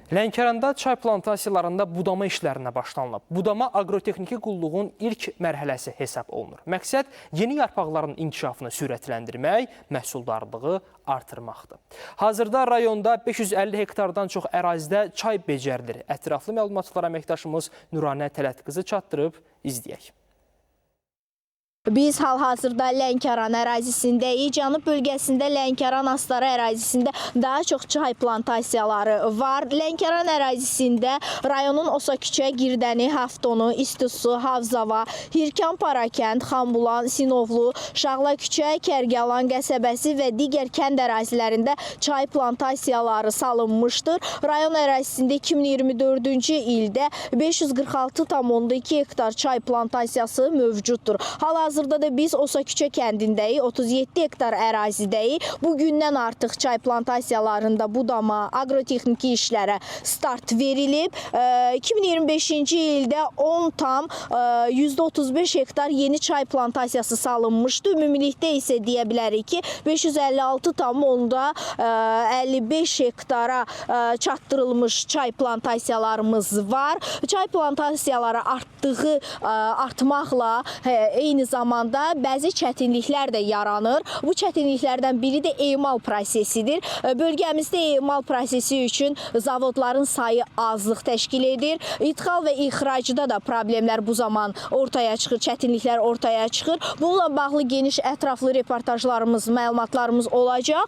Lənkəranda çay plantasiyalarında budama işlərinə başlanılıb. Budama agrotexniki qulluğun ilk mərhələsi hesab olunur. Məqsəd yeni yarpaqların inkişafını sürətləndirmək, məhsuldarlığı artırmaqdır. Hazırda rayonda 550 hektardan çox ərazidə çay becərilir. Ətraflı məlumatlara əməkdaşımız Nuranə Tələtqızı çatdırıb izləyək. Biz hal-hazırda Lənkəran ərazisindəyik. Cənub bölgəsində Lənkəran Astara ərazisində daha çox çay plantasiyaları var. Lənkəran ərazisində rayonun Osaküçə, Girdəni, Haftonu, İstisu, Havzava, Hirkan Parakənd, Xanbulan, Sinovlu, Şağlaküçə, Kərgəlan qəsəbəsi və digər kənd ərazilərində çay plantasiyaları salınmışdır. Rayon ərazisində 2024-cü ildə 546,2 hektar çay plantasiyası mövcuddur. Hal-hazırda da biz Osaküçə kəndindəyik, 37 hektar ərazidəyik. Bugündən artıq çay plantasiyalarında budama, agrotexniki işlərə start verilib. 2025-ci ildə 10,35 hektar yeni çay plantasiyası salınmışdı. Ümumilikdə isə deyə bilərik ki, 556,55 hektara çatdırılmış çay plantasiyalarımız var. Çay plantasiyaları artmaqla eyni zamanda bəzi çətinliklər də yaranır. Bu çətinliklərdən biri də emal prosesidir. Bölgəmizdə emal prosesi üçün zavodların sayı azlıq təşkil edir. İdxal və ixracda da problemlər bu zaman ortaya çıxır, çətinliklər ortaya çıxır. Bununla bağlı geniş ətraflı reportajlarımız, məlumatlarımız olacaq.